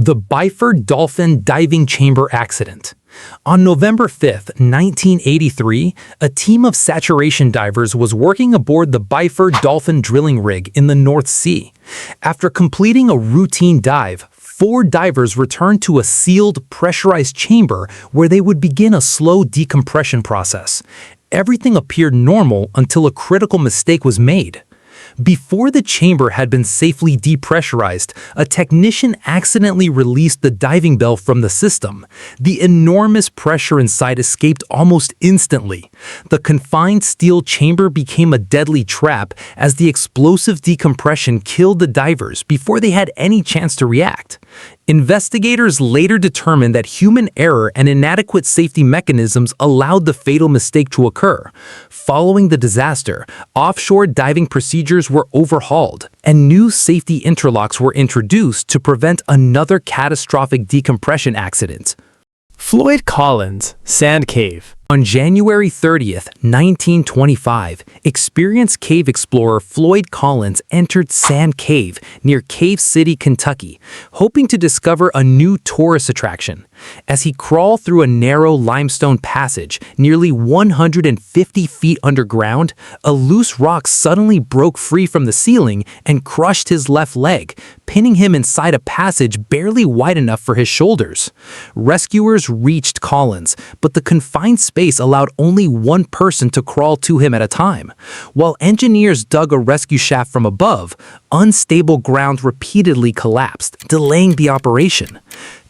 The Byford Dolphin diving chamber accident. On November 5, 1983, a team of saturation divers was working aboard the Byford Dolphin drilling rig in the North Sea. After completing a routine dive, 4 divers returned to a sealed, pressurized chamber where they would begin a slow decompression process. Everything appeared normal until a critical mistake was made. Before the chamber had been safely depressurized, a technician accidentally released the diving bell from the system. The enormous pressure inside escaped almost instantly. The confined steel chamber became a deadly trap as the explosive decompression killed the divers before they had any chance to react. Investigators later determined that human error and inadequate safety mechanisms allowed the fatal mistake to occur. Following the disaster, offshore diving procedures were overhauled, and new safety interlocks were introduced to prevent another catastrophic decompression accident. Floyd Collins, Sand Cave. On January 30th, 1925, experienced cave explorer Floyd Collins entered Sand Cave near Cave City, Kentucky, hoping to discover a new tourist attraction. As he crawled through a narrow limestone passage nearly 150 feet underground, a loose rock suddenly broke free from the ceiling and crushed his left leg, pinning him inside a passage barely wide enough for his shoulders. Rescuers reached Collins, but the confined space allowed only one person to crawl to him at a time. While engineers dug a rescue shaft from above, unstable ground repeatedly collapsed, delaying the operation.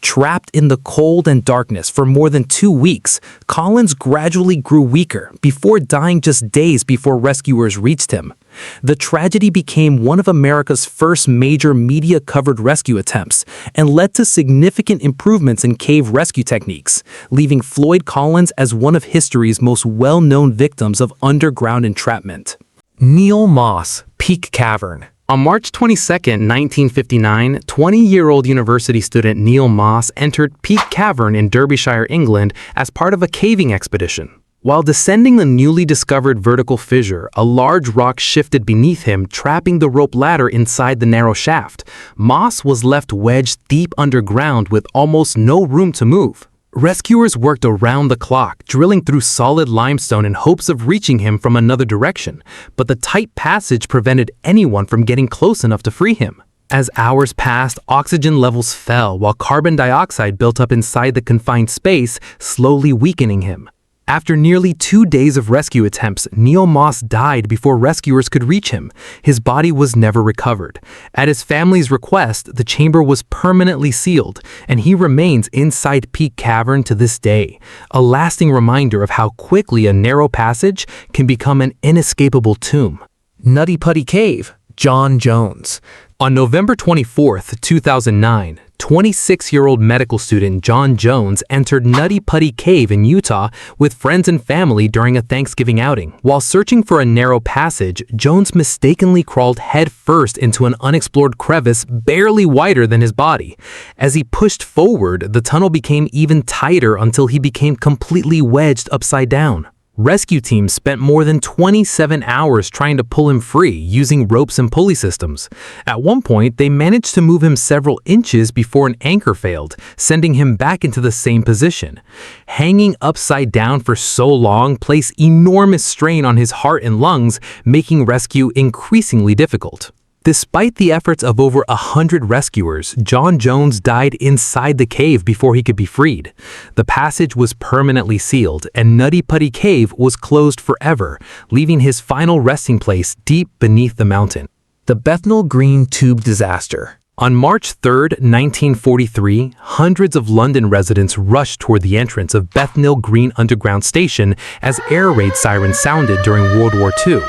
Trapped in the cold and darkness for more than 2 weeks, Collins gradually grew weaker before dying just days before rescuers reached him. The tragedy became one of America's first major media-covered rescue attempts and led to significant improvements in cave rescue techniques, leaving Floyd Collins as one of history's most well-known victims of underground entrapment. Neil Moss, Peak Cavern. On March 22, 1959, 20-year-old university student Neil Moss entered Peak Cavern in Derbyshire, England, as part of a caving expedition. While descending the newly discovered vertical fissure, a large rock shifted beneath him, trapping the rope ladder inside the narrow shaft. Moss was left wedged deep underground with almost no room to move. Rescuers worked around the clock, drilling through solid limestone in hopes of reaching him from another direction, but the tight passage prevented anyone from getting close enough to free him. As hours passed, oxygen levels fell while carbon dioxide built up inside the confined space, slowly weakening him. After nearly 2 days of rescue attempts, Neil Moss died before rescuers could reach him. His body was never recovered. At his family's request, the chamber was permanently sealed, and he remains inside Peak Cavern to this day, a lasting reminder of how quickly a narrow passage can become an inescapable tomb. Nutty Putty Cave, John Jones. On November 24, 2009, 26-year-old medical student John Jones entered Nutty Putty Cave in Utah with friends and family during a Thanksgiving outing. While searching for a narrow passage, Jones mistakenly crawled headfirst into an unexplored crevice barely wider than his body. As he pushed forward, the tunnel became even tighter until he became completely wedged upside down. Rescue teams spent more than 27 hours trying to pull him free using ropes and pulley systems. At one point, they managed to move him several inches before an anchor failed, sending him back into the same position. Hanging upside down for so long placed enormous strain on his heart and lungs, making rescue increasingly difficult. Despite the efforts of over 100 rescuers, John Jones died inside the cave before he could be freed. The passage was permanently sealed, and Nutty Putty Cave was closed forever, leaving his final resting place deep beneath the mountain. The Bethnal Green Tube Disaster. On March 3, 1943, hundreds of London residents rushed toward the entrance of Bethnal Green Underground Station as air raid sirens sounded during World War II.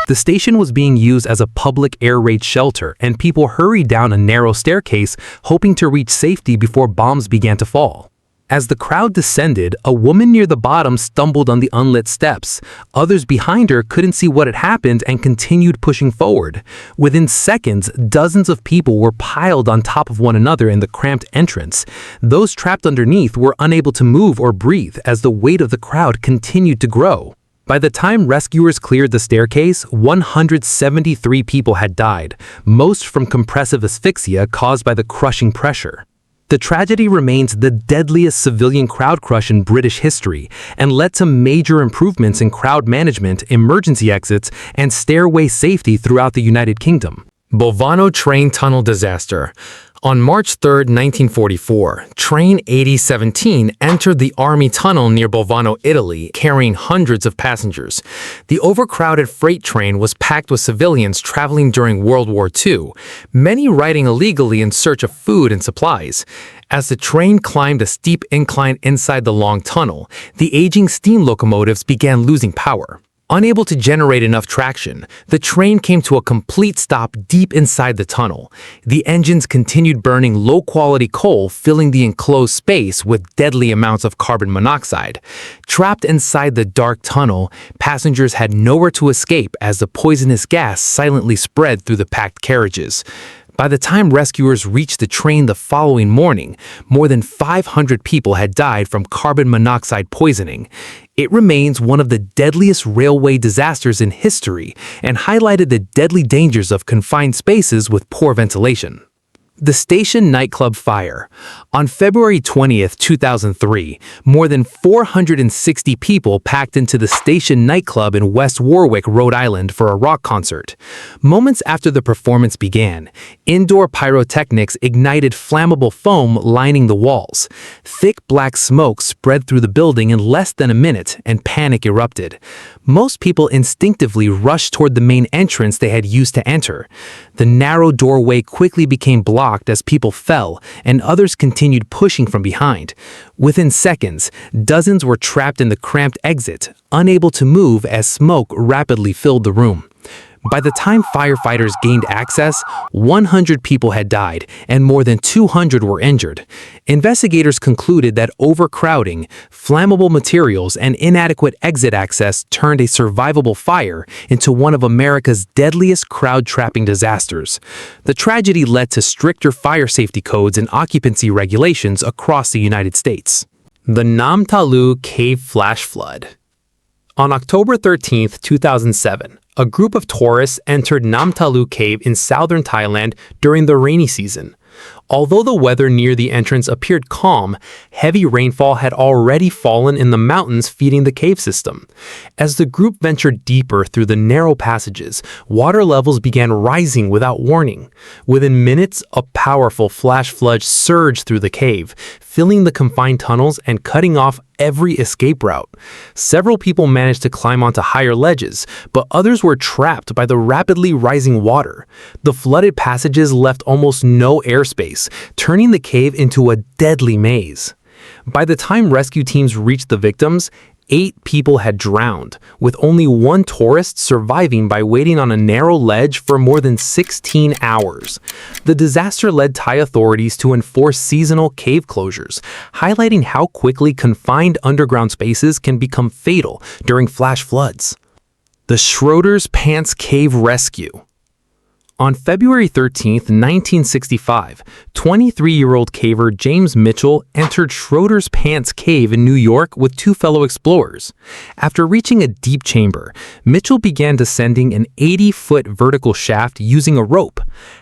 The station was being used as a public air raid shelter, and people hurried down a narrow staircase, hoping to reach safety before bombs began to fall. As the crowd descended, a woman near the bottom stumbled on the unlit steps. Others behind her couldn't see what had happened and continued pushing forward. Within seconds, dozens of people were piled on top of one another in the cramped entrance. Those trapped underneath were unable to move or breathe as the weight of the crowd continued to grow. By the time rescuers cleared the staircase, 173 people had died, most from compressive asphyxia caused by the crushing pressure. The tragedy remains the deadliest civilian crowd crush in British history and led to major improvements in crowd management, emergency exits, and stairway safety throughout the United Kingdom. Balvano train tunnel disaster. On March 3, 1944, Train 8017 entered the Army tunnel near Balvano, Italy, carrying hundreds of passengers. The overcrowded freight train was packed with civilians traveling during World War II, many riding illegally in search of food and supplies. As the train climbed a steep incline inside the long tunnel, the aging steam locomotives began losing power. Unable to generate enough traction, the train came to a complete stop deep inside the tunnel. The engines continued burning low-quality coal, filling the enclosed space with deadly amounts of carbon monoxide. Trapped inside the dark tunnel, passengers had nowhere to escape as the poisonous gas silently spread through the packed carriages. By the time rescuers reached the train the following morning, more than 500 people had died from carbon monoxide poisoning. It remains one of the deadliest railway disasters in history and highlighted the deadly dangers of confined spaces with poor ventilation. The station nightclub fire. On February 20th, 2003, more than 460 people packed into the station nightclub in West Warwick, Rhode Island for a rock concert. Moments after the performance began, indoor pyrotechnics ignited flammable foam lining the walls. Thick black smoke spread through the building in less than a minute, and panic erupted. Most people instinctively rushed toward the main entrance they had used to enter. The narrow doorway quickly became blocked as people fell, and others continued pushing from behind. Within seconds, dozens were trapped in the cramped exit, unable to move as smoke rapidly filled the room. By the time firefighters gained access, 100 people had died and more than 200 were injured. Investigators concluded that overcrowding, flammable materials, and inadequate exit access turned a survivable fire into one of America's deadliest crowd-trapping disasters. The tragedy led to stricter fire safety codes and occupancy regulations across the United States. The Nam Talu Cave Flash Flood. On October 13, 2007, a group of tourists entered Nam Talu Cave in southern Thailand during the rainy season. Although the weather near the entrance appeared calm, heavy rainfall had already fallen in the mountains feeding the cave system. As the group ventured deeper through the narrow passages, water levels began rising without warning. Within minutes, a powerful flash flood surged through the cave, filling the confined tunnels and cutting off every escape route. Several people managed to climb onto higher ledges, but others were trapped by the rapidly rising water. The flooded passages left almost no airspace, turning the cave into a deadly maze. By the time rescue teams reached the victims, 8 people had drowned, with only one tourist surviving by waiting on a narrow ledge for more than 16 hours. The disaster led Thai authorities to enforce seasonal cave closures, highlighting how quickly confined underground spaces can become fatal during flash floods. The Schroeder's Pants Cave Rescue. On February 13, 1965, 23-year-old caver James Mitchell entered Schroeder's Pants Cave in New York with 2 fellow explorers. After reaching a deep chamber, Mitchell began descending an 80-foot vertical shaft using a rope.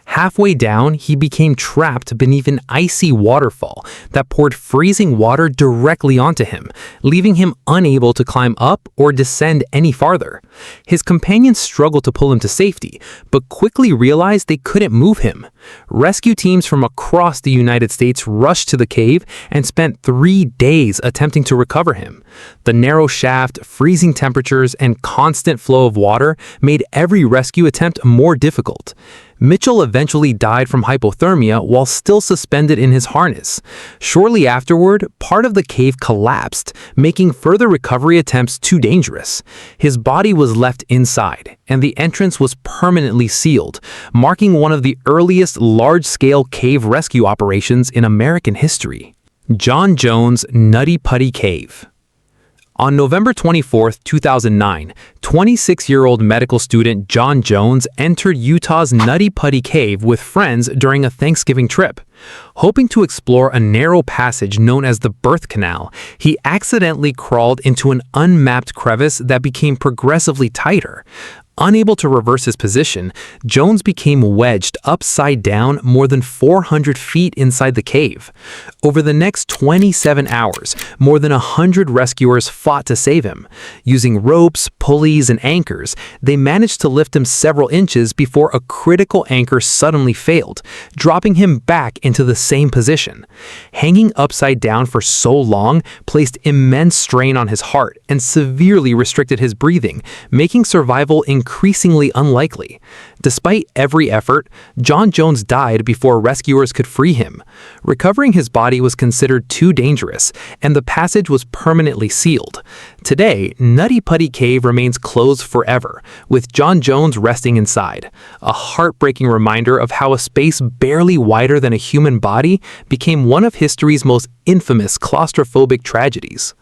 Halfway down, he became trapped beneath an icy waterfall that poured freezing water directly onto him, leaving him unable to climb up or descend any farther. His companions struggled to pull him to safety, but quickly realized they couldn't move him. Rescue teams from across the United States rushed to the cave and spent 3 days attempting to recover him. The narrow shaft, freezing temperatures, and constant flow of water made every rescue attempt more difficult. Mitchell eventually died from hypothermia while still suspended in his harness. Shortly afterward, part of the cave collapsed, making further recovery attempts too dangerous. His body was left inside, and the entrance was permanently sealed, marking one of the earliest large-scale cave rescue operations in American history. John Jones' Nutty Putty Cave. On November 24, 2009, 26-year-old medical student John Jones entered Utah's Nutty Putty Cave with friends during a Thanksgiving trip. Hoping to explore a narrow passage known as the Birth Canal, he accidentally crawled into an unmapped crevice that became progressively tighter. Unable to reverse his position, Jones became wedged upside down more than 400 feet inside the cave. Over the next 27 hours, more than 100 rescuers fought to save him. Using ropes, pulleys, and anchors, they managed to lift him several inches before a critical anchor suddenly failed, dropping him back into the same position. Hanging upside down for so long placed immense strain on his heart and severely restricted his breathing, making survival increasingly unlikely. Despite every effort, John Jones died before rescuers could free him. Recovering his body was considered too dangerous, and the passage was permanently sealed. Today, Nutty Putty Cave remains closed forever, with John Jones resting inside, a heartbreaking reminder of how a space barely wider than a human body became one of history's most infamous claustrophobic tragedies.